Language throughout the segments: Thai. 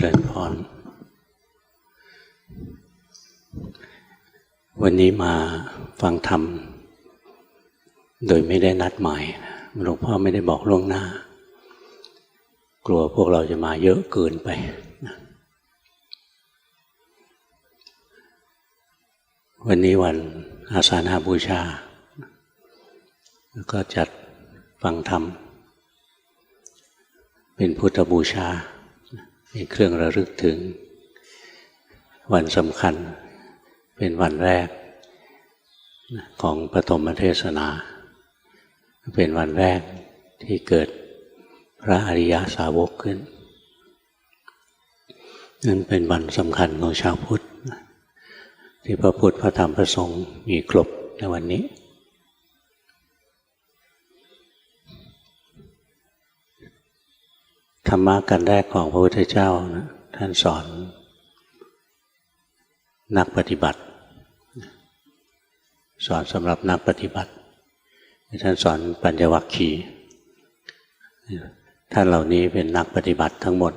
ริญพรวันนี้มาฟังธรรมโดยไม่ได้นัดหมายหลวงพ่อไม่ได้บอกล่วงหน้ากลัวพวกเราจะมาเยอะเกินไปวันนี้วันอาสาฬหบูชาแล้วก็จัดฟังธรรมเป็นพุทธบูชาเป็นเครื่องระลึกถึงวันสำคัญเป็นวันแรกของปฐมเทศนาเป็นวันแรกที่เกิดพระอริยสาวกขึ้นนั่นเป็นวันสำคัญของชาวพุทธที่พระพุทธพระธรรมพระสงฆ์มีครบในวันนี้ธรรมะกันแรกของพระพุทธเจ้านะท่านสอนนักปฏิบัติสอนสำหรับนักปฏิบัติท่านสอนปัญจวัคคีย์ท่านเหล่านี้เป็นนักปฏิบัติทั้งหมด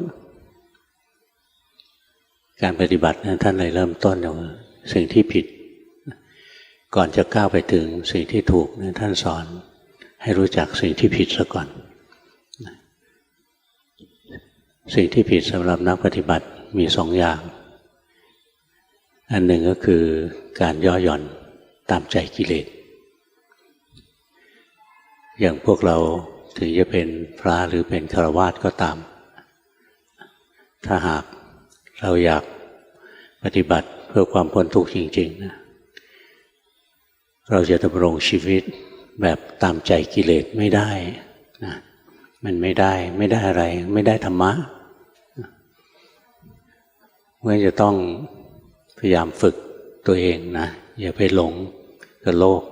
การปฏิบัตินั้นท่านเลยเริ่มต้นจากสิ่งที่ผิดก่อนจะก้าวไปถึงสิ่งที่ถูกท่านสอนให้รู้จักสิ่งที่ผิดซะก่อนสิ่งที่ผิดสำหรับนักปฏิบัติมีสองอย่างอันหนึ่งก็คือการย่อหย่อนตามใจกิเลสอย่างพวกเราถึงจะเป็นพระหรือเป็นฆราวาสก็ตามถ้าหากเราอยากปฏิบัติเพื่อความพ้นทุกข์จริงๆนะเราจะดำรงชีวิตแบบตามใจกิเลสไม่ได้นะมันไม่ได้อะไรไม่ได้ธรรมะเมื่อจะต้องพยายามฝึกตัวเองนะอย่าไปหลงกับโลก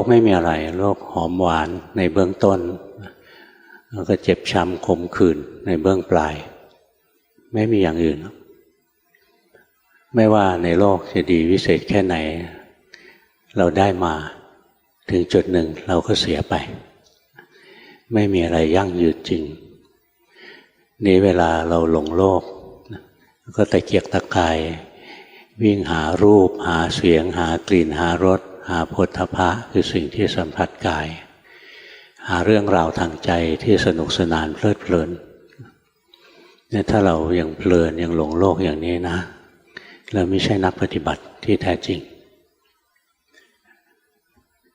ไม่มีอะไรโลกหอมหวานในเบื้องต้นแล้วก็เจ็บช้ำขมขื่นในเบื้องปลายไม่มีอย่างอื่นไม่ว่าในโลกจะดีวิเศษแค่ไหนเราได้มาถึงจุดหนึ่งเราก็เสียไปไม่มีอะไรยั่งยืนจริงนี้เวลาเราหลงโลกก็ตะเกียกตะกายวิ่งหารูปหาเสียงหากลิ่นหารสหาโผฏฐัพพะคือสิ่งที่สัมผัสกายหาเรื่องราวทางใจที่สนุกสนานเพลิดเพลินเนี่ยถ้าเรายังเพลินยังหลงโลกอย่างนี้นะเราไม่ใช่นักปฏิบัติที่แท้จริง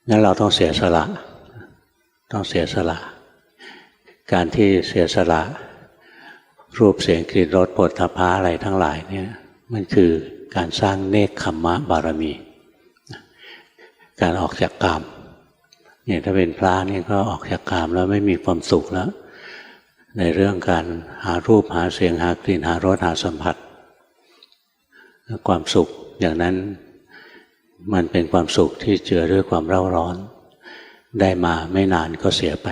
งั้นเราต้องเสียสละการที่เสียสละรูปเสียงกลิ่นรสโผฏฐัพพะอะไรทั้งหลายเนี่ยมันคือการสร้างเนกขัมมะบารมีการออกจากกามเนี่ยถ้าเป็นพระนี่ก็ออกจากกามแล้วไม่มีความสุขแล้วในเรื่องการหารูปหาเสียงหากลิ่นหารสหาสัมผัสความสุขอย่างนั้นมันเป็นความสุขที่เจือด้วยความเร่าร้อนได้มาไม่นานก็เสียไป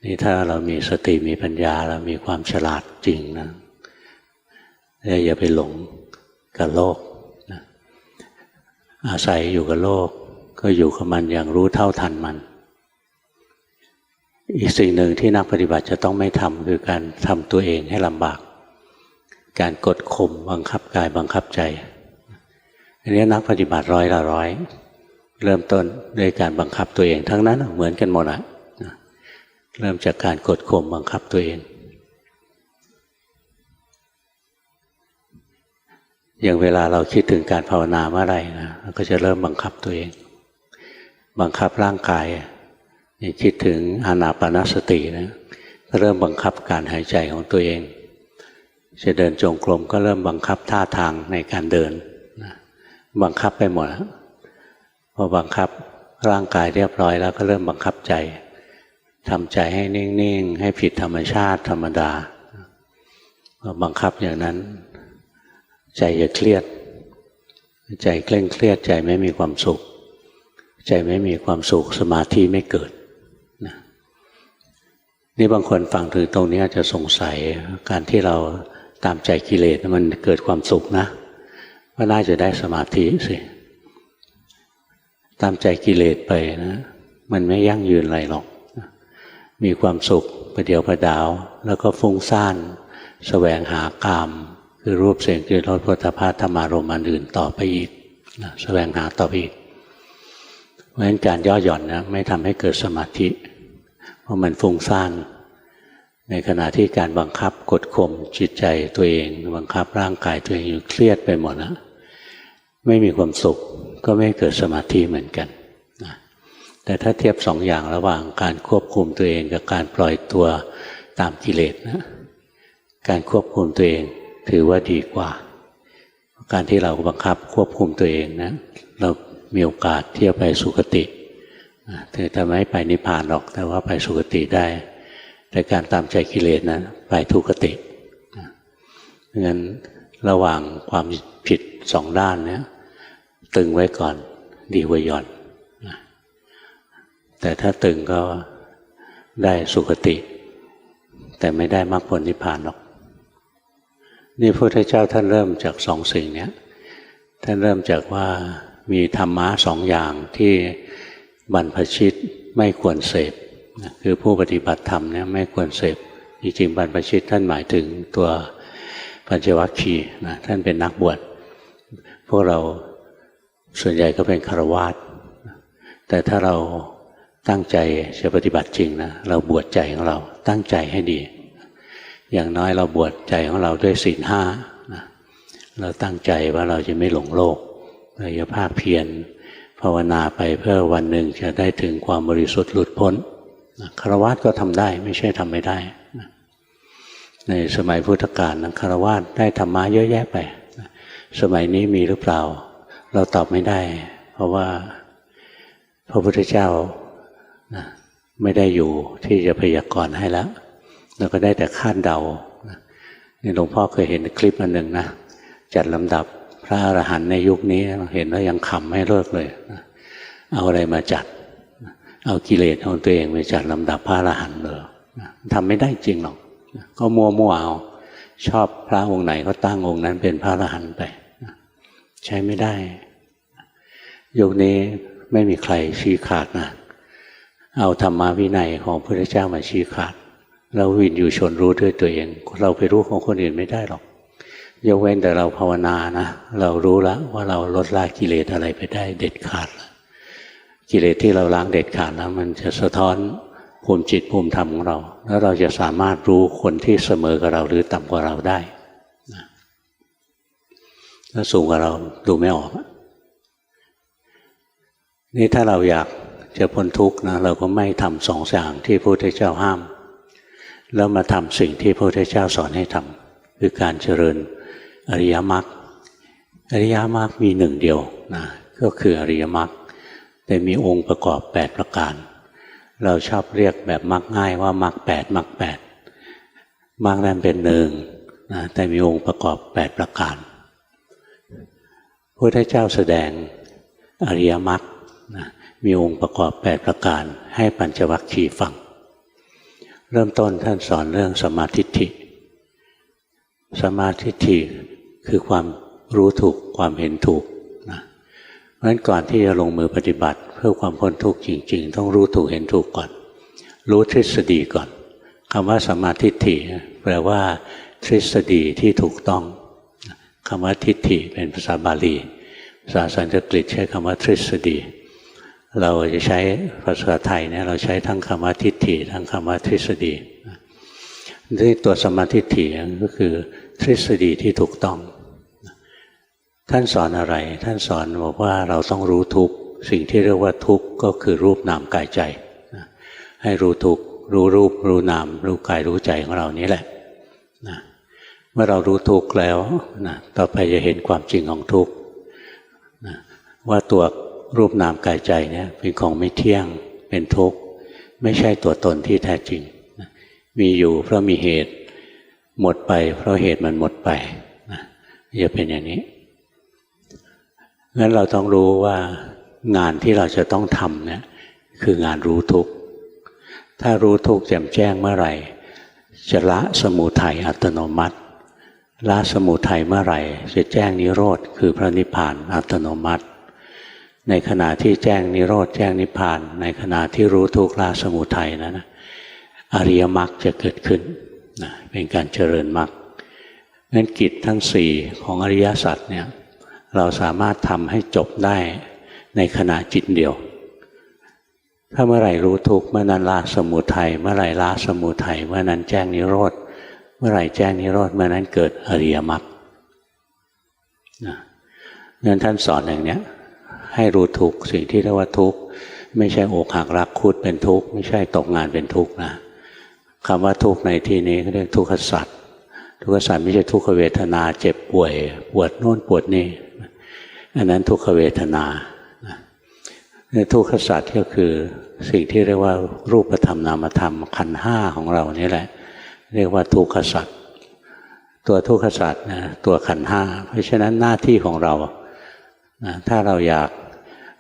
นี่ถ้าเรามีสติมีปัญญาเรามีความฉลาดจริงนะอย่าไปหลงกับโลกนะอาศัยอยู่กับโลกก็อยู่กับมันอย่างรู้เท่าทันมันอีกสิ่งหนึ่งที่นักปฏิบัติจะต้องไม่ทำคือการทำตัวเองให้ลำบากการกดข่มบังคับกายบังคับใจอันนี้นักปฏิบัติร้อยละร้อยเริ่มต้นด้วยการบังคับตัวเองทั้งนั้นเหมือนกันหมดอะเริ่มจากการกดข่มบังคับตัวเองอย่างเวลาเราคิดถึงการภาวนาเมื่อไหร่นะเราก็จะเริ่มบังคับตัวเองบังคับร่างกายคิดถึงอานาปานสตินะก็เริ่มบังคับการหายใจของตัวเองจะเดินจงกรมก็เริ่มบังคับท่าทางในการเดินนะบังคับไปหมดพอบังคับร่างกายเรียบร้อยแล้วก็เริ่มบังคับใจทำใจให้นิ่งๆให้ผิดธรรมชาติธรรมดาบังคับอย่างนั้นใจจะเครียดใจเคร่งเครียดใจไม่มีความสุขใจไม่มีความสุขสมาธิไม่เกิดนะนี่บางคนฟังถึงตรงนี้จะสงสัยการที่เราตามใจกิเลสมันเกิดความสุขนะก็น่าจะได้สมาธิสิตามใจกิเลสไปนะมันไม่ยั่งยืนอะไรหรอก มีความสุขประเดียวประดาวแล้วก็ฟุ้งซ่านแสวงหากามคือรูปเสียงกลิ่นรสโผฏฐัพพะธรรมารมณ์อันอื่นต่อไปอีกแสวงหาต่อไปอีกเพราะฉะนั้นการย่อหย่อนนะไม่ทำให้เกิดสมาธิเพราะมันฟุ้งซ่านในขณะที่การบังคับกดข่มจิตใจตัวเองบังคับร่างกายตัวเองอยู่เครียดไปหมดนะไม่มีความสุขก็ไม่เกิดสมาธิเหมือนกันนะแต่ถ้าเทียบสองอย่างระหว่างการควบคุมตัวเองกับการปล่อยตัวตามกิเลสนะการควบคุมตัวเองถือว่าดีกว่าการที่เราบังคับควบคุมตัวเองนะเรามีโอกาสที่จะไปสุคติถึงจะไม่ไปนิพพานหรอกแต่ว่าไปสุคติได้แต่การตามใจกิเลสนะไปทุกติเพราะฉะนั้นระหว่างความผิดสองด้านเนี่ยตึงไว้ก่อนดีกว่าหย่อนแต่ถ้าตึงก็ได้สุคติแต่ไม่ได้มรรคผลนิพพานหรอกนี่พระพุทธเจ้าท่านเริ่มจากสองสิ่งนี้ท่านเริ่มจากว่ามีธรรมะสองอย่างที่บรรพชิตไม่ควรเสพคือผู้ปฏิบัติธรรมเนี่ยไม่ควรเสพจริงๆบรรพชิตท่านหมายถึงตัวปัญจวัคคีย์นะท่านเป็นนักบวชพวกเราส่วนใหญ่ก็เป็นฆราวาสแต่ถ้าเราตั้งใจจะปฏิบัติจริงนะเราบวชใจของเราตั้งใจให้ดีอย่างน้อยเราบวชใจของเราด้วยศีลห้าเราตั้งใจว่าเราจะไม่หลงโลกเราจะภาคเพียรภาวนาไปเพื่อวันหนึ่งจะได้ถึงความบริสุทธิ์หลุดพ้นฆราวาสก็ทำได้ไม่ใช่ทำไม่ได้ในสมัยพุทธกาลฆราวาสได้ธรรมะเยอะแยะไปสมัยนี้มีหรือเปล่าเราตอบไม่ได้เพราะว่าพระพุทธเจ้าไม่ได้อยู่ที่จะพยากรณ์ให้แล้วเราก็ได้แต่คาดเดานี่หลวงพ่อเคยเห็นคลิปอันหนึ่งนะจัดลำดับพระอรหันต์ในยุคนี้เห็นแล้วยังขำไม่เลิกเลยเอาอะไรมาจัดเอากิเลสของตัวเองไปจัดลำดับพระอรหันต์เลยทำไม่ได้จริงหรอกก็มัวเอาชอบพระองค์ไหนก็ตั้งองค์นั้นเป็นพระอรหันต์ไปใช้ไม่ได้ยุคนี้ไม่มีใครชี้ขาดนะเอาธรรมวินัยของพระพุทธเจ้ามาชี้ขาดเราวินอยู่ชนรู้ด้วยตัวเองเราไปรู้ของคนอื่นไม่ได้หรอกยกเว้นแต่เราภาวนานะเรารู้แล้วว่าเราลดละกิเลสอะไรไปได้เด็ดขาดกิเลสที่เราล้างเด็ดขาดแล้วมันจะสะท้อนภูมิจิตภูมิธรรมของเราแล้วเราจะสามารถรู้คนที่เสมอกับเราหรือต่ำกว่าเราได้ถ้าสูงกว่าเราดูไม่ออกนี่ถ้าเราอยากจะพ้นทุกข์นะเราก็ไม่ทำสองอย่างที่พระพุทธเจ้าห้ามแล้วมาทำสิ่งที่พระพุทธเจ้าสอนให้ทำคือการเจริญอริยมรรคอริยมรรคมีหนึ่งเดียวนะก็คืออริยมรรคแต่มีองค์ประกอบ8ประการเราชอบเรียกแบบมรรคง่ายว่ามรรค8มรรค8มรรคนั้นเป็นหนึ่งนะแต่มีองค์ประกอบ8ประการพระพุทธเจ้าแสดงอริยมรรคนะมีองค์ประกอบ8ประการให้ปัญจวัคคีย์ฟังเริ่มต้นท่านสอนเรื่องสัมมาทิฏฐิสัมมาทิฏฐิคือความรู้ถูกความเห็นถูกนะเพราะฉะนั้นก่อนที่จะลงมือปฏิบัติเพื่อความพ้นทุกข์จริงๆต้องรู้ถูกเห็นถูกก่อนรู้ทฤษฎีก่อนคำว่าสัมมาทิฏฐิแปลว่าทฤษฎีที่ถูกต้องคำว่าทิฏฐิเป็นภาษาบาลีภาษาสันสกฤตใช้คำว่าทฤษฎีเราจะใช้ภาษาไทยเนี่ยเราใช้ทั้งคำว่าทิฏฐิทั้งคำว่าทฤษฎีที่ตัวสัมมาทิฏฐิก็คือทฤษฎีที่ถูกต้องท่านสอนอะไรท่านสอนบอกว่าเราต้องรู้ทุกข์สิ่งที่เรียกว่าทุกข์ก็คือรูปนามกายใจให้รู้ทุกข์รู้รูปรู้นามรู้กายรู้ใจของเรานี้แหละเมื่อเรารู้ทุกข์แล้วต่อไปจะเห็นความจริงของทุกข์ว่าตัวรูปนามกายใจเนี่ยเป็นของไม่เที่ยงเป็นทุกข์ไม่ใช่ตัวตนที่แท้จริงมีอยู่เพราะมีเหตุหมดไปเพราะเหตุมันหมดไปจะเป็นอย่างนี้งั้นเราต้องรู้ว่างานที่เราจะต้องทำเนี่ยคืองานรู้ทุกข์ถ้ารู้ทุกข์แจ่มแจ้งเมื่อไหร่จะละสมุทัยอัตโนมัติละสมุทัยเมื่อไหร่จะแจ้งนิโรธคือพระนิพพานอัตโนมัติในขณะที่แจ้งนิโรธแจ้งนิพพานในขณะที่รู้ทุกข์ละสมุทัยนะ อริยมรรคจะเกิดขึ้นนะเป็นการเจริญมรรคงั้นกิจทั้งสี่ของอริยสัจเนี่ยเราสามารถทำให้จบได้ในขณะจิตเดียวถ้าเมื่อไหร่รู้ทุกข์เมื่อนั้นละสมุทัยเมื่อไหร่ละสมุทัยเมื่อนั้นแจ้งนิโรธเมื่อไหร่แจ้งนิโรธเมื่อนั้นเกิดอริยมรรคงั้นท่านสอนอย่างนี้ให้รู้ทุกข์สิ่งที่เรียกว่าทุกข์ไม่ใช่อกหักรักคุดเป็นทุกข์ไม่ใช่ตกงานเป็นทุกข์นะคำว่าทุกข์ในที่นี้เขาเรียกทุกขสัจทุกขสัจไม่ใช่ทุกขเวทนาเจ็บป่วยปวดโน่นปวดนี่อันนั้นทุกขเวทนาทุกขสัจก็คือสิ่งที่เรียกว่ารูปธรรมนามธรรมขันธ์ห้าของเรานี่แหละเรียกว่าทุกขสัจตัวทุกขสัจนะตัวขันธ์ห้าเพราะฉะนั้นหน้าที่ของเราถ้าเราอยาก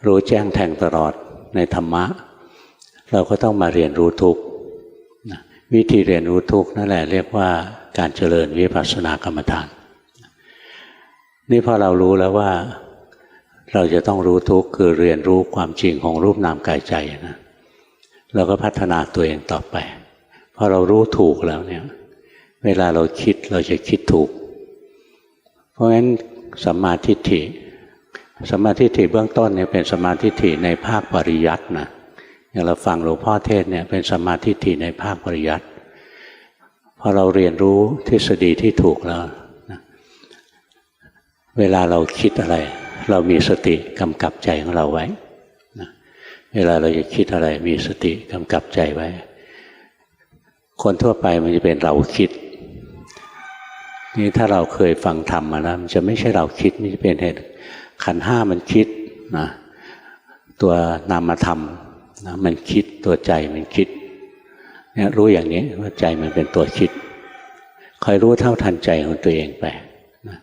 รู้แจ้งแทงตลอดในธรรมะเราก็ต้องมาเรียนรู้ทุกข์วิธีเรียนรู้ทุกข์นั่นแหละเรียกว่าการเจริญวิปัสสนากรรมฐานนี่พอเรารู้แล้วว่าเราจะต้องรู้ทุกข์คือเรียนรู้ความจริงของรูปนามกายใจนะเราก็พัฒนาตัวเองต่อไปพอเรารู้ถูกแล้วเนี่ยเวลาเราคิดเราจะคิดถูกเพราะฉะนั้นสัมมาทิฏฐิสัมมาทิฏฐิเบื้องต้นเนี่ยเป็นสัมมาทิฏฐิในภาคปริยัตินะอย่างเราฟังหลวงพ่อเทศเนี่ยเป็นสัมมาทิฏฐิในภาคปริยัติพอเราเรียนรู้ทฤษฎีที่ถูกแล้วนะเวลาเราคิดอะไรเรามีสติกำกับใจของเราไว้นะเวลาเราจะคิดอะไรมีสติกำกับใจไว้คนทั่วไปมันจะเป็นเราคิดนี่ถ้าเราเคยฟังธรรมมาแล้วมันจะไม่ใช่เราคิดมันจะเป็นเหตุขันธ์ห้ามันคิดนะตัวนามธรรมนะมันคิดตัวใจมันคิดเนี่ยรู้อย่างนี้ว่าใจมันเป็นตัวคิดคอยรู้เท่าทันใจของตัวเองไปนะ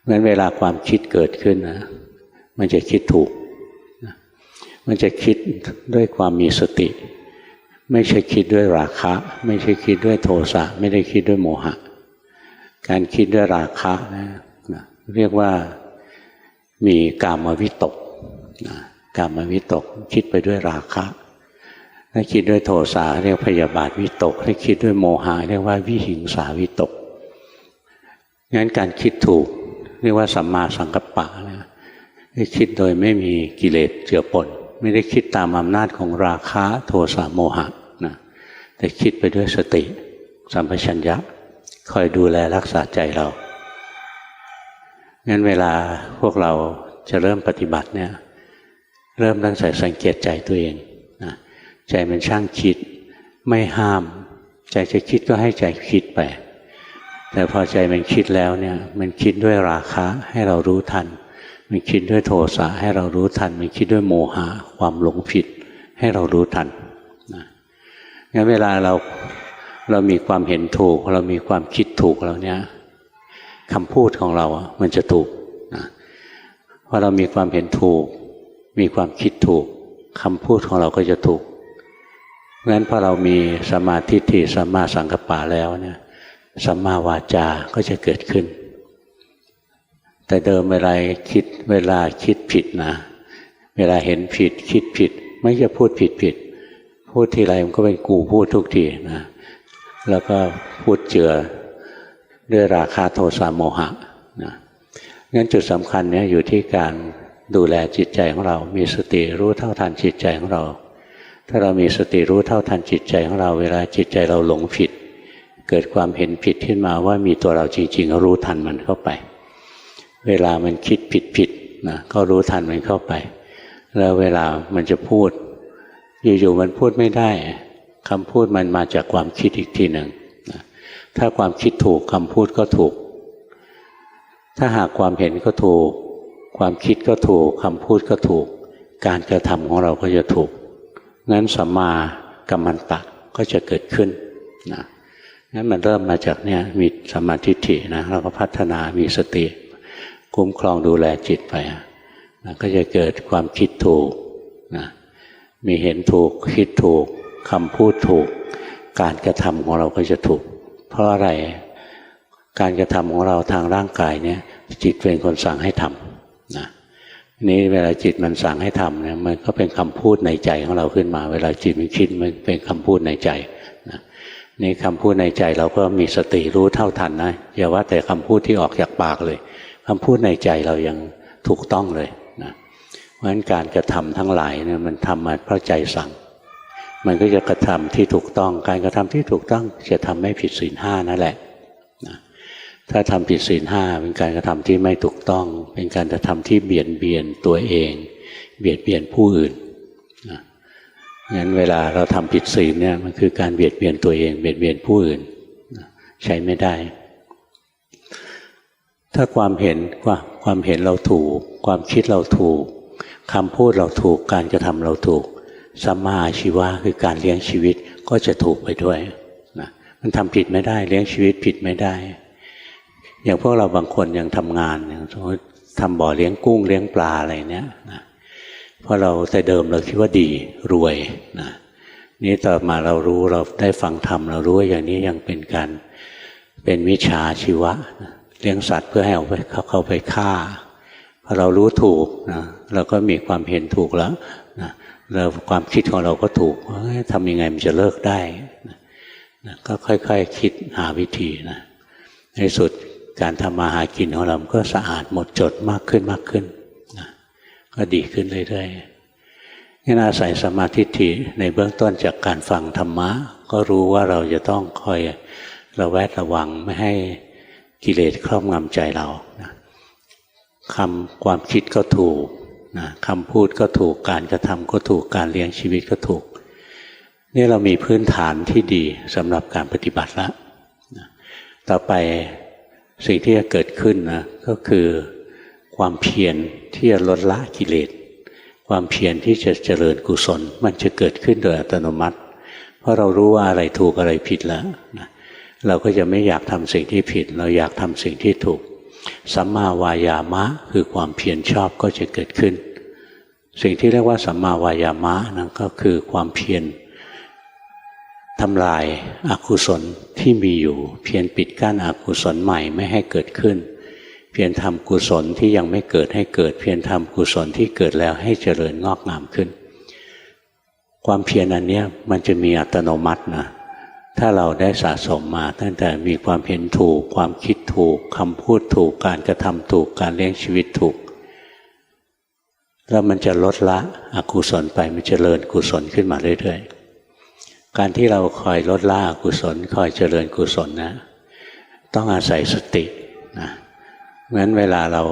งั้นเวลาความคิดเกิดขึ้นนะมันจะคิดถูกนะมันจะคิดด้วยความมีสติไม่ใช่คิดด้วยราคะไม่ใช่คิดด้วยโทสะไม่ได้คิดด้วยโมหะการคิดด้วยราคะนะเรียกว่ามีกามวิตกนะกามวิตกคิดไปด้วยราคะถ้าคิดด้วยโทสะเรียกพยาบาทวิตกถ้าคิดด้วยโมหะเรียกว่าวิหิงสาวิตกงั้นการคิดถูกเรียกว่าสัมมาสังกัปปะนะคิดโดยไม่มีกิเลสเจือปนไม่ได้คิดตามอำนาจของราคะโทสะโมหะนะแต่คิดไปด้วยสติสัมปชัญญะคอยดูแลรักษาใจเรางั้นเวลาพวกเราจะเริ่มปฏิบัติเนี่ยเริ่มตั้งแต่สังเกตใจตัวเองนะใจมันช่างคิดไม่ห้ามใจจะคิดก็ให้ใจคิดไปแต่พอใจมันคิดแล้วเนี่ยมันคิดด้วยราคะให้เรารู้ทันมันคิดด้วยโทสะให้เรารู้ทันมันคิดด้วยโมหะความหลงผิดให้เรารู้ทันนะงั้นเวลาเรามีความเห็นถูกเรามีความคิดถูกแล้วเนี่ยคำพูดของเรามันจะถูกนะพอเรามีความเห็นถูกมีความคิดถูกคำพูดของเราก็จะถูกงั้นพอเรามีสัมมาทิฏฐิสัมมาสังกัปปะแล้วเนี่ยสัมมาวาจาก็จะเกิดขึ้นแต่เดิมเวลาคิดผิดนะเวลาเห็นผิดคิดผิดไม่จะพูดผิดพูดทีไรมันก็เป็นกูพูดทุกทีนะแล้วก็พูดเจือด้วยราคะโทสะโมหะนะงั้นจุดสำคัญเนี่ยอยู่ที่การดูแลจิตใจของเรามีสติรู้เท่าทันจิตใจของเราถ้าเรามีสติรู้เท่าทันจิตใจของเราเวลาจิตใจเราหลงผิดเกิดความเห็นผิดขึ้นมาว่ามีตัวเราจริงๆก็รู้ทันมันเข้าไปเวลามันคิดผิดนะก็รู้ทันมันเข้าไปแล้วเวลามันจะพูดอยู่ๆมันพูดไม่ได้คำพูดมันมาจากความคิดอีกทีหนึ่งนะถ้าความคิดถูกคำพูดก็ถูกถ้าหากความเห็นก็ถูกความคิดก็ถูกคำพูดก็ถูกการกระทำของเราก็จะถูกงั้นสัมมากัมมันตะก็จะเกิดขึ้นนะงั้นมันเริ่มมาจากเนี่ยมีสัมมาทิฏฐินะเราก็พัฒนามีสติคุ้มครองดูแลจิตไปนะก็จะเกิดความคิดถูกนะมีเห็นถูกคิดถูกคำพูดถูกการกระทำของเราก็จะถูกเพราะอะไรการกระทำของเราทางร่างกายเนี่ยจิตเป็นคนสั่งให้ทำนะนี้เวลาจิตมันสั่งให้ทำเนี่ยมันก็เป็นคำพูดในใจของเราขึ้นมาเวลาจิตมันคิดมันเป็นคำพูดในใจนะ นี่คำพูดในใจเราก็มีสติรู้เท่าทันนะอย่าว่าแต่คำพูดที่ออกจากปากเลยคำพูดในใจเรายังถูกต้องเลยนะเพราะฉะนั้นการกระทำทั้งหลายเนี่ยมันทำมาเพราะใจสั่งมันก็จะกระทำที่ถูกต้องการกระทำที่ถูกต้องจะทำไม่ผิดศีลห้านั่นแหละนะถ้าทำผิดศีลห้าเป็นการกระทำที่ไม่ถูกต้องเป็นการกระทำที่เบียดเบียนตัวเองเบียดเบียนผู้อื่นนะงั้นเวลาเราทำผิดศีลเนี่ยมันคือการเบียดเบียนตัวเองเบียดเบียนผู้อื่นใช้ไม่ได้ถ้าความเห็นเราถูกความคิดเราถูกคำพูดเราถูกการกระทำเราถูกสัมมาอาชีวะคือการเลี้ยงชีวิตก็จะถูกไปด้วยนะมันทำผิดไม่ได้เลี้ยงชีวิตผิดไม่ได้อย่างพวกเราบางคนยังทำงานอย่างสมมติทำบ่อเลี้ยงกุ้งเลี้ยงปลาอะไรเนี้ยนะเพราะเราแต่เดิมเราคิดว่าดีรวยนะนี่ต่อมาเรารู้เราได้ฟังธรรมเรารู้ว่าอย่างนี้ยังเป็นวิชาชีวะนะเลี้ยงสัตว์เพื่อให้เขาไปฆ่าพอเรารู้ถูกนะเราก็มีความเห็นถูกแล้วนะแล้วความคิดของเราก็ถูกทำยังไงมันจะเลิกได้นะก็ค่อยๆคิดหาวิธีนะในสุดการทำมาหากินของเราก็สะอาดหมดจดมากขึ้นนะก็ดีขึ้นเรื่อยๆนี่อาศัยสมาธิในเบื้องต้นจากการฟังธรรมะก็รู้ว่าเราจะต้องคอยระแวดระวังไม่ให้กิเลสครอบงำใจเรานะความคิดก็ถูกนะคำพูดก็ถูกการกระทำก็ถูกการเลี้ยงชีวิตก็ถูกนี่เรามีพื้นฐานที่ดีสำหรับการปฏิบัติแล้วนะต่อไปสิ่งที่จะเกิดขึ้นนะก็คือความเพียรที่จะลดละกิเลสความเพียรที่จะเจริญกุศลมันจะเกิดขึ้นโดยอัตโนมัติเพราะเรารู้ว่าอะไรถูกอะไรผิดแล้วนะเราก็จะไม่อยากทำสิ่งที่ผิดเราอยากทำสิ่งที่ถูกสัมมาวายามะคือความเพียรชอบก็จะเกิดขึ้นสิ่งที่เรียกว่าสัมมาวายามะนั่นก็คือความเพียรทำลายอกุศลที่มีอยู่เพียรปิดกั้นอกุศลใหม่ไม่ให้เกิดขึ้นเพียรทำกุศลที่ยังไม่เกิดให้เกิดเพียรทำกุศลที่เกิดแล้วให้เจริญงอกงามขึ้นความเพียรอันนี้มันจะมีอัตโนมัตินะถ้าเราได้สะสมมาตั้งแต่มีความเห็นถูกความคิดถูกคำพูดถูกการกระทำถูกการเลี้ยงชีวิตถูกแล้วมันจะลดละอกุศลไปมันจะเจริญกุศลขึ้นมาเรื่อยๆการที่เราคอยลดละอกุศลคอยเจริญกุศลนะต้องอาศัยสตินะงั้นเวลาเรา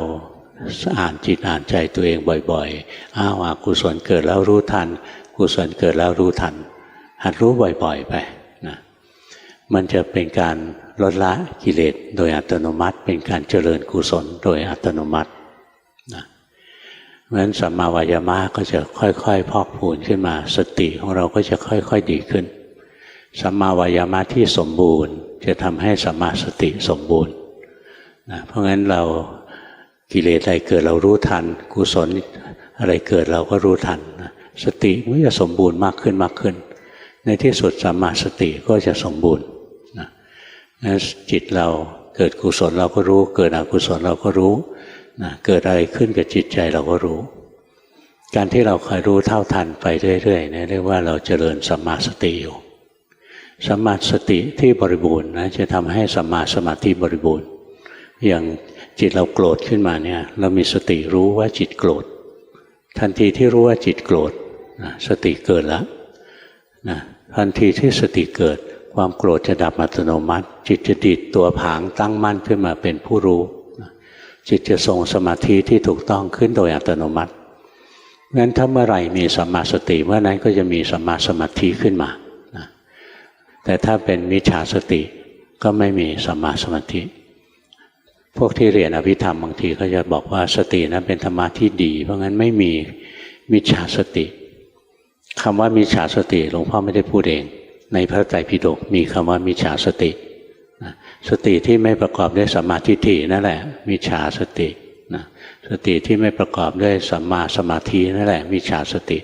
อ่านจิตอ่านใจตัวเองบ่อยๆอ้าวอกุศลเกิดแล้วรู้ทันกุศลเกิดแล้วรู้ทันหัดรู้บ่อยๆไปนะมันจะเป็นการลดละกิเลสโดยอัตโนมัติเป็นการเจริญกุศลโดยอัตโนมัตินะเพราะฉะนั้นสัมมาวายามะก็จะค่อยๆพอกพูนขึ้นมาสติของเราก็จะค่อยๆดีขึ้นสัมมาวายามะที่สมบูรณ์จะทำให้สัมมาสติสมบูรณ์นะเพราะงั้นเรากิเลสอะไรเกิดเรารู้ทันกุศลอะไรเกิดเราก็รู้ทันนะสติมันจะสมบูรณ์มากขึ้นในที่สุดสัมมาสติก็จะสมบูรณ์นะจิตเราเกิดกุศลเราก็รู้เกิดอกุศลเราก็รู้นะเกิดอะไรขึ้นกับจิตใจเราก็รู้การที่เราคอยรู้เท่าทันไปเรื่อยๆเนี่ยเรียกว่าเราเจริญสัมมาสติอยู่สัมมาสติที่บริบูรณ์นะจะทำให้สัมมาสมาธิบริบูรณ์อย่างจิตเราโกรธขึ้นมาเนี่ยเรามีสติรู้ว่าจิตโกรธทันทีที่รู้ว่าจิตโกรธนะสติเกิดแล้วนะทันทีที่สติเกิดความโกรธจะดับอัตโนมัติจิตจะดีดตัวผางตั้งมั่นขึ้นมาเป็นผู้รู้นะจิตจะทรงสมาธิที่ถูกต้องขึ้นโดยอัตโนมัติงั้นถ้าเมื่อไหร่มีสัมมาสติเมื่อนั้นก็จะมีสัมมาสมาธิขึ้นมานะแต่ถ้าเป็นมิจฉาสติก็ไม่มีสัมมาสมาธิพวกที่เรียนอภิธรรมบางทีเขาจะบอกว่าสตินั้นเป็นธรรมะที่ดีเพราะงั้นไม่มีมิจฉาสติคำว่ามิจฉาสติหลวงพ่อไม่ได้พูดเองในพระไตรปิฎกมีคำว่ามิจฉาสติสติที่ไม่ประกอบด้วยสัมมาทิฏฐินั่นแหละมิจฉาสติสติที่ไม่ประกอบด้วยสัมมาสมาธินั่นแหละมิจฉาสติ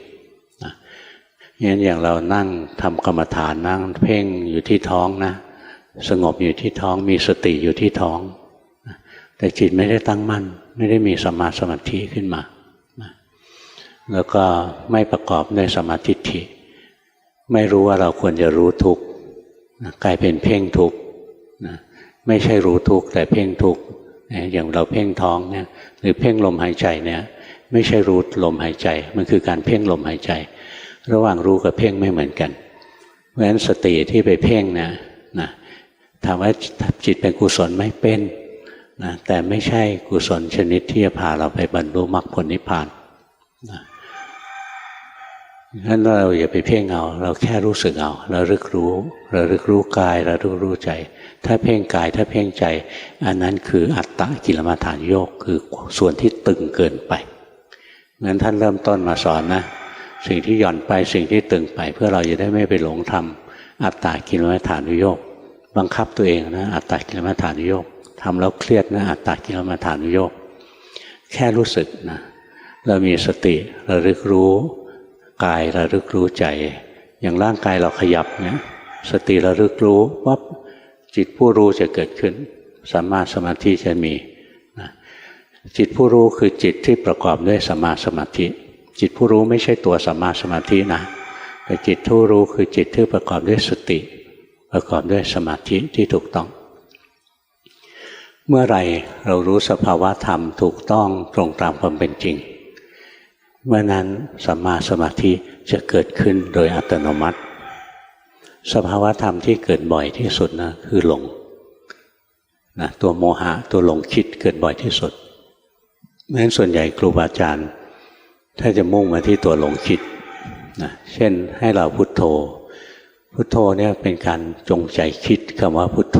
งั้นอย่างเรานั่งทำกรรมฐานนั่งเพ่งอยู่ที่ท้องนะสงบอยู่ที่ท้องมีสติอยู่ที่ท้องแต่จิตไม่ได้ตั้งมั่นไม่ได้มีสัมมาสมาธิขึ้นมาแล้วก็ไม่ประกอบด้วยสัมมาทิฏฐิไม่รู้ว่าเราควรจะรู้ทุกข์ กลายเป็นเพ่งทุกข์นะไม่ใช่รู้ทุกข์แต่เพ่งทุกข์อย่างเราเพ่งท้องเนี่ยหรือเพ่งลมหายใจเนี่ยไม่ใช่รู้ลมหายใจมันคือการเพ่งลมหายใจระหว่างรู้กับเพ่งไม่เหมือนกันเพราะฉะนั้นสติที่ไปเพ่งนะถามว่าจิตเป็นกุศลไหมเป็นนะแต่ไม่ใช่กุศลชนิดที่จะพาเราไปบรรลุมรรคผลนิพพานนะงั้นเราอย่าไปเพ่งเอาเราแค่รู้สึกเอาเราระลึกรู้กายเรารู้ใจถ้าเพ่งกายถ้าเพ่งใจอันนั้นคืออัตตกิลมัฏฐานโยกคือส่วนที่ตึงเกินไปงั้นท่านเริ่มต้นมาสอนนะสิ่งที่หย่อนไปสิ่งที่ตึงไปเพื่อเราจะได้ไม่ไปหลงทำอัตตกิลมัฏฐานโยกบังคับตัวเองนะอัตตกิลมัฏฐานโยกทำแล้วเครียดนะอัตตกิลมัฏฐานโยกแค่รู้สึกนะเรามีสติระลึกรู้กายระลึกรู้ใจอย่างร่างกายเราขยับเนี่ยสติระลึกรู้ปั๊บจิตผู้รู้จะเกิดขึ้นสัมมาสมาธิจะมีนะจิตผู้รู้คือจิตที่ประกอบด้วยสัมมาสมาธิจิตผู้รู้ไม่ใช่ตัวสัมมาสมาธินะแต่จิตผู้รู้คือจิตที่ประกอบด้วยสติประกอบด้วยสมาธิที่ถูกต้องเมื่อไรเรารู้สภาวะธรรมถูกต้องตรงตามความเป็นจริงเมื่อนั้นสัมมาสมาธิจะเกิดขึ้นโดยอัตโนมัติสภาวะธรรมที่เกิดบ่อยที่สุดนะคือหลงนะตัวโมหะตัวหลงคิดเกิดบ่อยที่สุดเพราะฉะนั้นส่วนใหญ่ครูบาอาจารย์ถ้าจะมุ่งมาที่ตัวหลงคิดนะเช่นให้เราพุทโธพุทโธเนี่ยเป็นการจงใจคิดคำว่าพุทโธ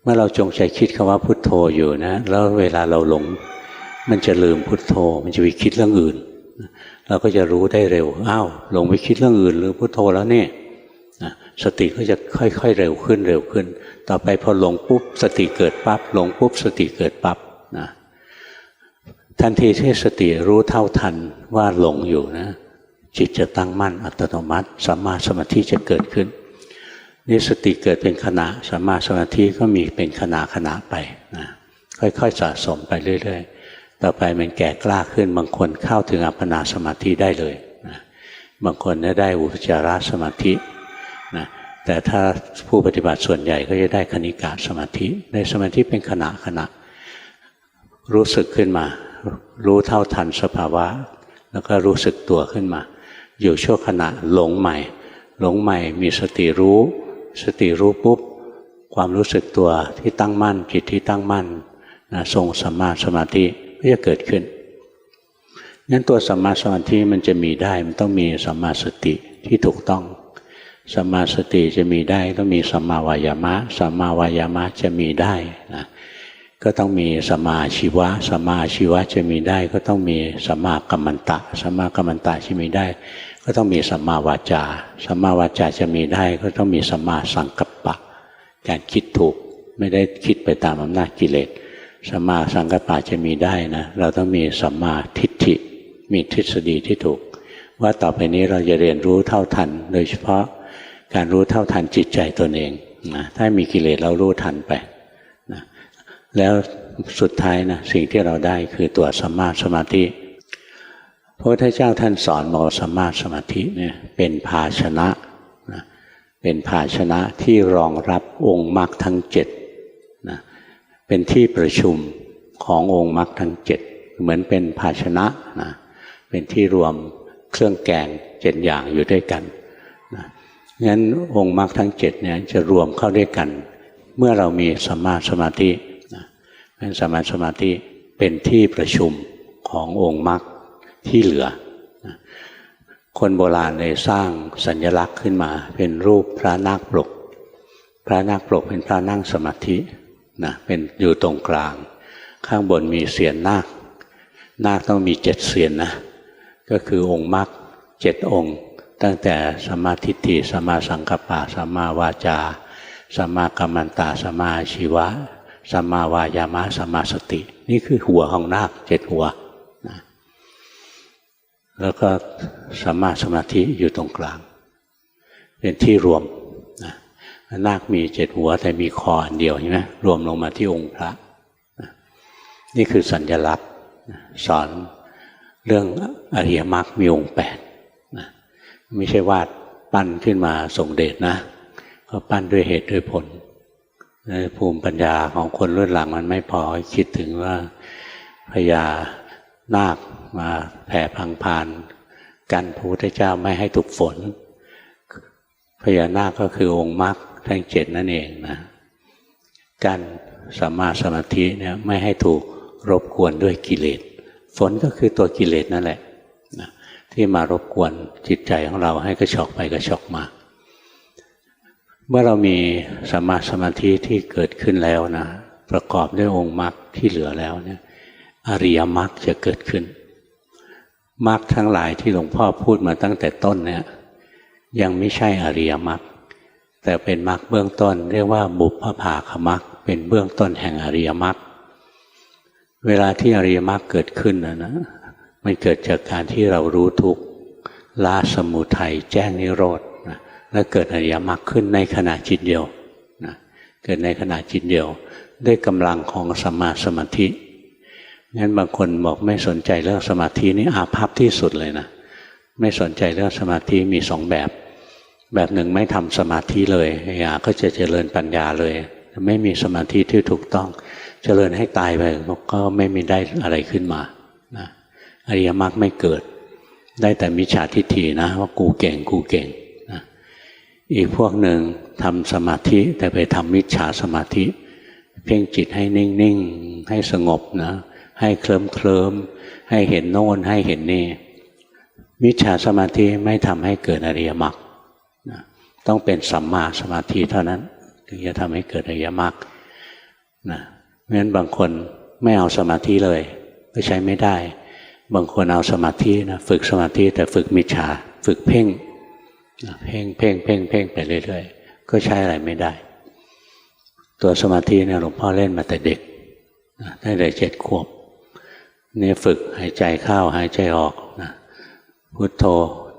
เมื่อเราจงใจคิดคำว่าพุทโธอยู่นะแล้วเวลาเราหลงมันจะลืมพุทโธมันจะไปคิดเรื่องอื่นเราก็จะรู้ได้เร็วอ้าวหลงไปคิดเรื่องอื่นหรือพุทโธแล้วเนี่ยสติก็จะค่อยๆเร็วขึ้นต่อไปพอหลงปุ๊บสติเกิดปั๊บหลงปุ๊บสติเกิดปั๊บนะทันทีที่สติรู้เท่าทันว่าหลงอยู่นะจิตจะตั้งมั่นอัตโนมัติสัมมาสมาธิจะเกิดขึ้นนี่สติเกิดเป็นขณะสัมมาสมาธิก็มีเป็นขณะไปนะค่อยๆสะสมไปเรื่อยๆต่อไปมันแก่กล้าขึ้นบางคนเข้าถึงอัปปนาสมาธิได้เลยนะบางคนได้อุปจารสมาธินะแต่ถ้าผู้ปฏิบัติส่วนใหญ่ก็จะได้คณิกะสมาธิในสมาธิเป็นขณะรู้สึกขึ้นมารู้เท่าทันสภาวะแล้วก็รู้สึกตัวขึ้นมาอยู่ชั่วขณะหลงใหม่มีสติรู้ปุ๊บความรู้สึกตัวที่ตั้งมั่นจิตที่ตั้งมั่นนะทรงสัมมาสมาธิก็จะเกิดขึ้นงั้นตัวสัมมาสมาธิมันจะมีได้มันต้องมีสัมมาสติที่ถูกต้องสัมมาสติจะมีได้ต้องมีสัมมาวายามะสัมมาวายามะจะมีได้นะก็ต้องมีสัมมาอาชีวะสัมมาอาชีวะจะมีได้ก็ต้องมีสัมมากัมมันตะสัมมากัมมันตะจะมีได้ก็ต้องมีสัมมาวาจาสัมมาวาจาจะมีได้ก็ต้องมีสัมมาสังกัปปะการคิดถูกไม่ได้คิดไปตามอำนาจกิเลสสัมมาสังกัปปะจะมีได้นะเราต้องมีสัมมาทิฏฐิมีทฤษฎีที่ถูกว่าต่อไปนี้เราจะเรียนรู้เท่าทันโดยเฉพาะการรู้เท่าทันจิตใจตนเองนะถ้ามีกิเลสเรารู้ทันไปนะแล้วสุดท้ายนะสิ่งที่เราได้คือตัวสัมมาสมาธิพระพุทธเจ้าท่านสอนบอกสัมมาสมาธิเนี่ยเป็นภาชนะนะเป็นภาชนะที่รองรับองค์มรรคทั้งเจ็ดนะเป็นที่ประชุมขององค์มรรคทั้งเจ็ดเหมือนเป็นภาชนะนะเป็นที่รวมเครื่องแกงเจ็ดอย่างอยู่ด้วยกันนะงั้นองค์มรรคทั้งเจ็ดเนี่ยจะรวมเข้าด้วยกันเมื่อเรามีสัมมาสมาธินะสัมมาสมาธิเป็นที่ประชุมขององค์มรรคที่เหลือนะคนโบราณเลยสร้างสัญลักษณ์ขึ้นมาเป็นรูปพระนาคปกพระนาคปกเป็นพระนั่งสมาธินะเป็นอยู่ตรงกลางข้างบนมีเสียนนาคต้องมี7เสียนนะก็คือองค์มรรค7องค์ตั้งแต่สัมมาทิฏฐิสัมมาสังกัปปะสัมมาวาจาสัมมากัมมันตะสัมมาอาชีวะสัมมาวายามะสัมมาสตินี่คือหัวของนาค7หัวนะแล้วก็สัมมาสมาธิอยู่ตรงกลางเป็นที่รวมนะนาคมี7หัวแต่มีคออันเดียวใช่ไหมรวมลงมาที่องค์พระนะนี่คือสัญลักษณ์สอนเรื่องอริยมรรคมีองค์8นะไม่ใช่วาดปั้นขึ้นมาส่งเดชนะเข เขาปั้นด้วยเหตุด้วยผลภูมิปัญญาของคนรุ่นหลังมันไม่พอคิดถึงว่าพญานาคมาแผ่พังพานกันพระพุทธเจ้าไม่ให้ถูกฝนพญานาคก็คือองค์มรรคทั้ง7นั่นเองนะกันสัมมาสมาธิเนี่ยไม่ให้ถูกรบกวนด้วยกิเลสฝนก็คือตัวกิเลสนั่นแหละนะที่มารบกวนจิตใจของเราให้กระชอกไปกระชอกมาเมื่อเรามีสัมมาสมาธิที่เกิดขึ้นแล้วนะประกอบด้วยองค์มรรคที่เหลือแล้วเนี่ยอริยมรรคจะเกิดขึ้นมรรคทั้งหลายที่หลวงพ่อพูดมาตั้งแต่ต้นเนี่ยยังไม่ใช่อริยมรรคแต่เป็นมรรคเบื้องต้นเรียกว่าบุพภาคมรรคเป็นเบื้องต้นแห่งอริยมรรคเวลาที่อริยมรรคเกิดขึ้นนะมันเกิดจากการที่เรารู้ทุกข์ละสมุทัยแจ้งนิโรธนะและเกิดอริยมรรคขึ้นในขณะจิตเดียวนะเกิดในขณะจิตเดียวด้วยกำลังของสัมมาสมาธิงั้นบางคนบอกไม่สนใจเรื่องสมาธินี่อาภัพที่สุดเลยนะไม่สนใจเรื่องสมาธิมี2แบบหนึ่งไม่ทำสมาธิเลยก็จะเจริญปัญญาเลยไม่มีสมาธิที่ถูกต้องเจริญให้ตายไปก็ไม่มีได้อะไรขึ้นมานะอริยมรรคไม่เกิดได้แต่มิจฉาทิฏฐินะว่ากูเก่งนะอีกพวกหนึ่งทำสมาธิแต่ไปทำมิจฉาสมาธิเพ่งจิตให้นิ่งๆให้สงบนะให้เคลิ้มให้เห็นโน่นให้เห็นนี่มิจฉาสมาธิไม่ทำให้เกิดอริยมรรคนะต้องเป็นสัมมาสมาธิเท่านั้นถึงจะทำให้เกิดอริยมรรคนะเพราะฉะนั้นบางคนไม่เอาสมาธิเลยก็ใช้ไม่ได้บางคนเอาสมาธินะฝึกสมาธิแต่ฝึกมิจฉาฝึกเพ่งเพ่งไปเรื่อยๆก็ใช้อะไรไม่ได้ตัวสมาธิเนี่ยหลวงพ่อเล่นมาแต่เด็กตั้งแต่7 ขวบนี่ฝึกหายใจเข้าหายใจออกนะพุทโธ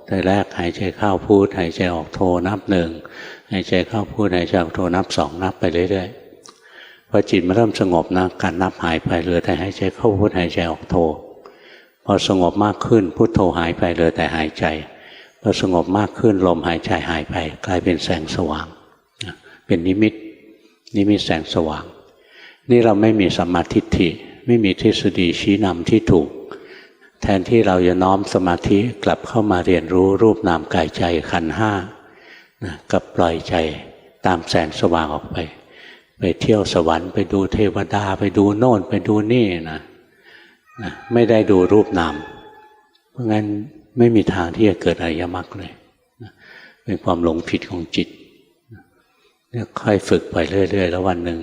แต่แรกหายใจเข้าพูดหายใจออกโธนับ1หายใจเข้าพูดหายใจออกโธนับ2นับไปเรื่อยๆพอจิตมันเริ่มสงบนะการนับหายไปเหลือแต่หายใจเข้าพูดหายใจออกโธพอสงบมากขึ้นพุทโธหายไปเหลือแต่หายใจพอสงบมากขึ้นลมหายใจหายไปกลายเป็นแสงสว่างเป็นนิมิตแสงสว่างนี่เราไม่มีสัมมาทิฏฐิไม่มีทฤษฎีชี้นำที่ถูกแทนที่เราจะน้อมสมาธิกลับเข้ามาเรียนรู้รูปนามกายใจขันธ์5นะกับปล่อยใจตามแสงสว่างออกไปเที่ยวสวรรค์ไปดูเทวดาไปดูโน่นไปดูนี่นะไม่ได้ดูรูปนามเพราะงั้นไม่มีทางที่จะเกิดอริยมรรคเลยเป็นความหลงผิดของจิตค่อยฝึกไปเรื่อยๆแล้ววันหนึ่ง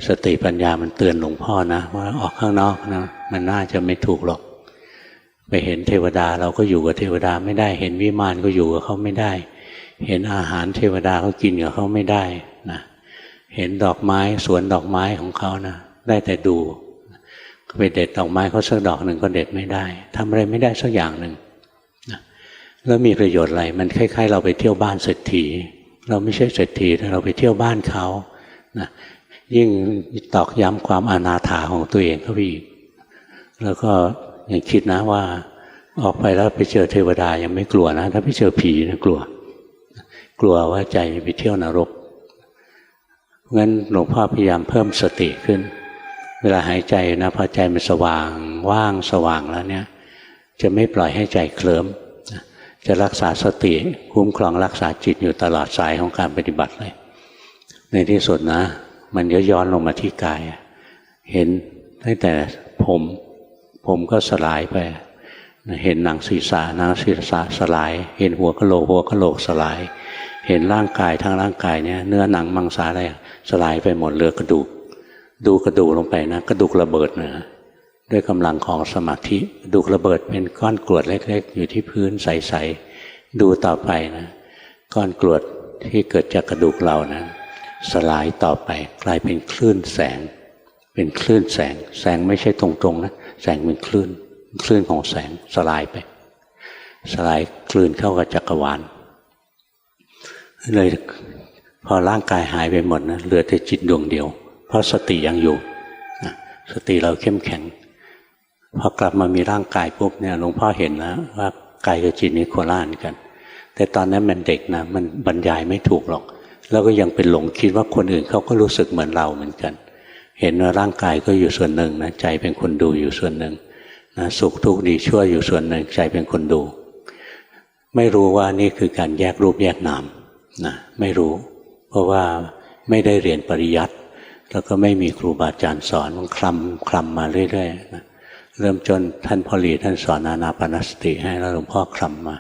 สติปัญญามันเตือนหลวงพ่อนะว่าออกข้างนอกนะมันน่าจะไม่ถูกหรอกไปเห็นเทวดาเราก็อยู่กับเทวดาไม่ได้เห็นวิมานก็อยู่กับเขาไม่ได้เห็นอาหารเทวดาเขากินกับเขาไม่ได้นะเห็นดอกไม้สวนดอกไม้ของเขานะได้แต่ดูไปเด็ดดอกไม้เขาสักดอกหนึ่งก็เด็ดไม่ได้ทำอะไรไม่ได้สักอย่างหนึ่งนะแล้วมีประโยชน์อะไรมันคล้ายๆเราไปเที่ยวบ้านเศรษฐีเราไม่ใช่เศรษฐีแต่เราไปเที่ยวบ้านเขานะยิ่งตอกย้ำความอนาถาของตัวเองเข้าไปอีกแล้วก็ยังคิดนะว่าออกไปแล้วไปเจอเทวดายังไม่กลัวนะถ้าไปเจอผีนะกลัวว่าใจไปเที่ยวนรกงั้นหลวงพ่อพยายามเพิ่มสติขึ้นเวลาหายใจนะพอใจมันสว่างว่างสว่างแล้วเนี่ยจะไม่ปล่อยให้ใจเคลิ้มจะรักษาสติคุ้มครองรักษาจิตอยู่ตลอดสายของการปฏิบัติเลยในที่สุดนะมันก็ย้อนลงมาที่กายเห็นตั้งแต่ผมก็สลายไปเห็นหนังศีรษะสลายเห็นหัวกะโหลกสลายเห็นร่างกายทั้งร่างกายเนี่ยเนื้อหนังมังสาอะไรสลายไปหมดเหลือกระดูกดูกระดูกลงไปนะกระดูกระเบิดนะด้วยกำลังของสมาธิกระดูกระเบิดเป็นก้อนกรวดเล็กๆอยู่ที่พื้นใสๆดูต่อไปนะก้อนกรวดที่เกิดจากกระดูกเรานะสลายต่อไปกลายเป็นคลื่นแสงเป็นคลื่นแสงไม่ใช่ตรงๆนะแสงเป็นคลื่นของแสงสลายไปสลายคลื่นเข้ากับจักรวาลเลยพอร่างกายหายไปหมดนะเหลือแต่จิตดวงเดียวเพราะสติยังอยู่สติเราเข้มแข็งพอกลับมามีร่างกายปุ๊บเนี่ยหลวงพ่อเห็นนะว่ากายกับจิตนี้โคล่านกันแต่ตอนนั้นมันเด็กนะมันบรรยายไม่ถูกหรอก แล้วก็ยังเป็นหลงคิดว่าคนอื่นเขาก็รู้สึกเหมือนเราเหมือนกันเห็นว่าร่างกายก็อยู่ส่วนหนึ่งนะใจเป็นคนดูอยู่ส่วนหนึ่งนะสุขทุกข์ดีชั่วอยู่ส่วนหนึ่งใจเป็นคนดูไม่รู้ว่านี่คือการแยกรูปแยกนามนะไม่รู้เพราะว่าไม่ได้เรียนปริยัติแล้วก็ไม่มีครูบาอาจารย์สอนมันคลำมาเรื่อยๆนะเริ่มจนท่านพ่อหลีท่านสอนอานาปานสติให้แล้วหลวงพ่อคลำมา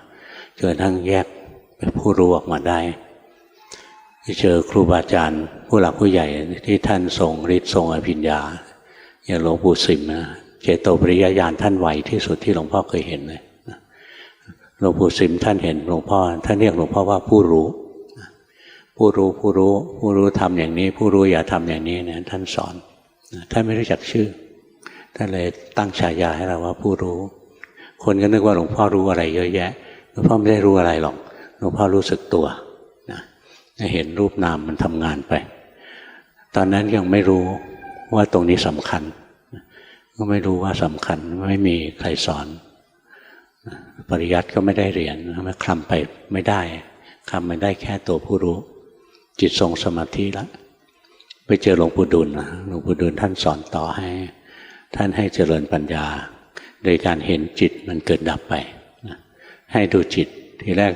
จนทั้งแยกเป็นผู้รู้ออกมาได้เจอครูบาอาจารย์ผู้หลักผู้ใหญ่ที่ท่านทรงฤทธิ์ทรงอภิญญาอย่างหลวงปู่สิมนะเจโตปริยญาณท่านไวที่สุดที่หลวงพ่อเคยเห็นเลยหลวงปู่สิมท่านเห็นหลวงพ่อท่านเรียกหลวงพ่อว่าผู้รู้ผู้รู้ทำอย่างนี้ผู้รู้อย่าทำอย่างนี้เนี่ยท่านสอนท่านไม่รู้จักชื่อท่านเลยตั้งฉายาให้เราว่าผู้รู้คนก็นึกว่าหลวงพ่อรู้อะไรเยอะแยะหลวงพ่อไม่ได้รู้อะไรหรอกหลวงพ่อรู้สึกตัวนะเห็นรูปนามมันทำงานไปตอนนั้นยังไม่รู้ว่าตรงนี้สำคัญก็ไม่รู้ว่าสำคัญไม่มีใครสอนปริยัติก็ไม่ได้เรียนไม่คลำไปไม่ได้คลำไม่ได้แค่ตัวผู้รู้จิตทรงสมาธิแล้วไปเจอหลวงปู่ดุลนะหลวงปู่ดุลท่านสอนต่อให้ท่านให้เจริญปัญญาโดยการเห็นจิตมันเกิดดับไปให้ดูจิตทีแรก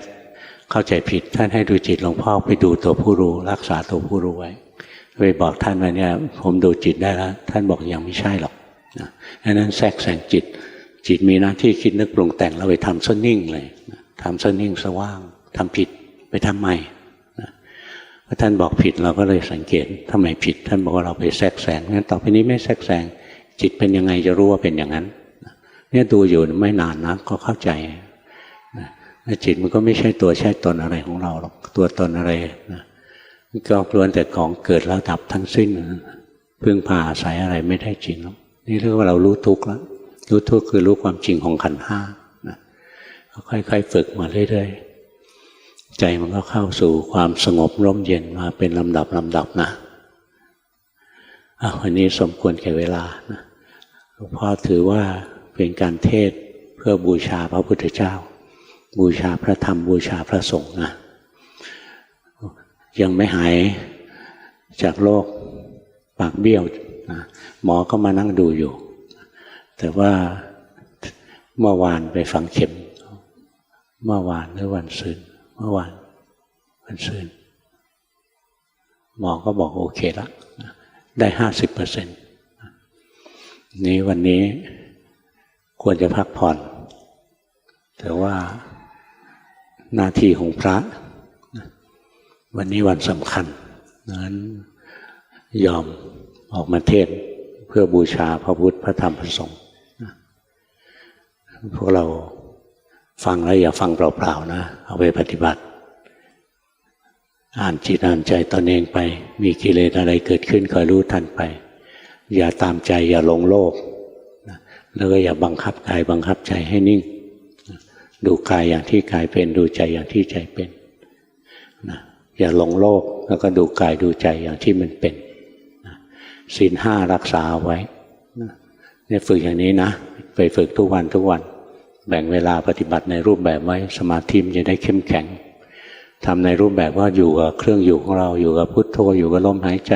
เข้าใจผิดท่านให้ดูจิตหลวงพ่อไปดูตัวผู้รู้รักษาตัวผู้รู้ไว้ไปบอกท่านว่าเนี่ยผมดูจิตได้แล้วท่านบอกยังไม่ใช่หรอกอันนั้นแทรกแซงจิตมีหน้าที่คิดนึกปรุงแต่งแล้วไปทำซะนิ่งเลยทำซะนิ่งซะว่างทำผิดไปทำใหม่พอท่านบอกผิดเราก็เลยสังเกตทำไมผิดท่านบอกว่าเราไปแทรกแซงงั้นต่อไปนี้ไม่แทรกแซงจิตเป็นยังไงจะรู้ว่าเป็นอย่างนั้นเนี่ยดูอยู่ไม่นานนะก็เข้าใจจิตมันก็ไม่ใช่ตัวใช่ตนอะไรของเราหรอกตัวตนอะไรนะก็ล้วนแต่ของเกิดแล้วดับทั้งสิ้นพึ่งพาอาศัยอะไรไม่ได้จริงหรอกนี่เรียกว่าเรารู้ทุกข์แล้วรู้ทุกข์คือรู้ความจริงของขันธ์ห้านะค่อยๆฝึกมาเรื่อยๆใจมันก็เข้าสู่ความสงบร่มเย็นมาเป็นลำดับนะวันนี้สมควรแก่เวลานะหลวงพ่อถือว่าเป็นการเทศน์เพื่อบูชาพระพุทธเจ้าบูชาพระธรรมบูชาพระสงฆ์นะยังไม่หายจากโรคปากเบี้ยวนะหมอก็มานั่งดูอยู่แต่ว่าเมื่อวานไปฝังเข็มเมื่อวานหรือวันศุกร์เมื่อวานวันศุกร์หมอก็บอกโอเคละได้ 50%นี้วันนี้ควรจะพักผ่อนแต่ว่าหน้าที่ของพระวันนี้วันสำคัญนั้นยอมออกมาเทศน์เพื่อบูชาพระพุทธพระธรรมพระสงฆ์พวกเราฟังแล้วอย่าฟังเปล่าๆนะเอาไปปฏิบัติอ่านจิตอ่านใจตนเองไปมีกิเลสอะไรเกิดขึ้นคอยรู้ทันไปอย่าตามใจอย่าหลงโลกแล้วก็อย่าบังคับกายบังคับใจให้นิ่งดูกายอย่างที่กายเป็นดูใจอย่างที่ใจเป็นอย่าหลงโลกแล้วก็ดูกายดูใจอย่างที่มันเป็นศีล 5รักษาเอาไว้เนี่ยฝึกอย่างนี้นะไปฝึกทุกวันแบ่งเวลาปฏิบัติในรูปแบบไว้สมาธิมันจะได้เข้มแข็งทำในรูปแบบว่าอยู่กับเครื่องอยู่ของเราอยู่กับพุทโธอยู่กับลมหายใจ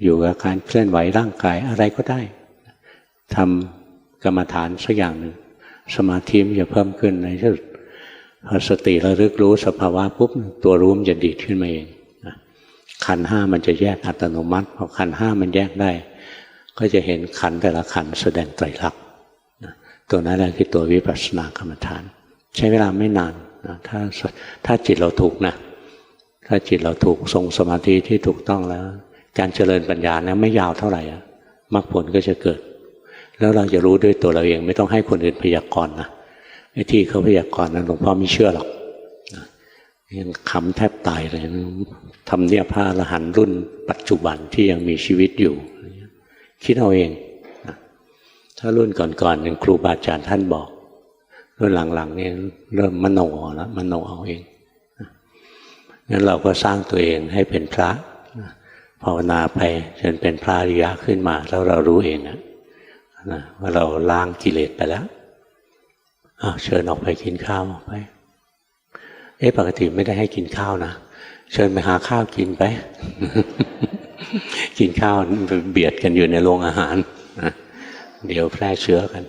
อยู่กับการเคลื่อนไหวร่างกายอะไรก็ได้ทำกรรมฐานสักอย่างหนึ่งสมาธิมันจะเพิ่มขึ้นในที่สุดพอสติระลึกรู้สภาวะปุ๊บตัวรู้มันจะดีขึ้นมาเองขันธ์ 5มันจะแยกอัตโนมัติพอขันธ์ 5มันแยกได้ก็จะเห็นขันธ์แต่ละขันธ์แสดงไตรลักษณ์ตัวนั้นแหละคือตัววิปัสสนากรรมฐานใช้เวลาไม่นานนะถ้าจิตเราถูกนะถ้าจิตเราถูกทรงสมาธิที่ถูกต้องแล้วการเจริญปัญญานะไม่ยาวเท่าไหร่มรรคผลก็จะเกิดแล้วเราจะรู้ด้วยตัวเราเองไม่ต้องให้คนอื่นพยากรณ์นะไอ้ที่เขาพยากรณ์นั้นหลวงพ่อไม่เชื่อหรอกยังขำแทบตายเลยทำเนียบพระอรหันต์รุ่นปัจจุบันที่ยังมีชีวิตอยู่คิดเอาเองถ้ารุ่นก่อนๆอย่างครูบาอาจารย์ท่านบอกรุ่นหลังๆนี่เริ่มมโนแล้วมโนเอาเองงั้นเราก็สร้างตัวเองให้เป็นพระภาวนาไปจนเป็นพระอริยะขึ้นมาแล้วเรารู้เองนะว่าเราล้างกิเลสไปแล้วเชิญออกไปกินข้าวออกไปปกติไม่ได้ให้กินข้าวนะ เชิญไปหาข้าวกินไป กินข้าวไปเบียดกันอยู่ในโรงอาหารเดี๋ยวแพร่เชื้อกัน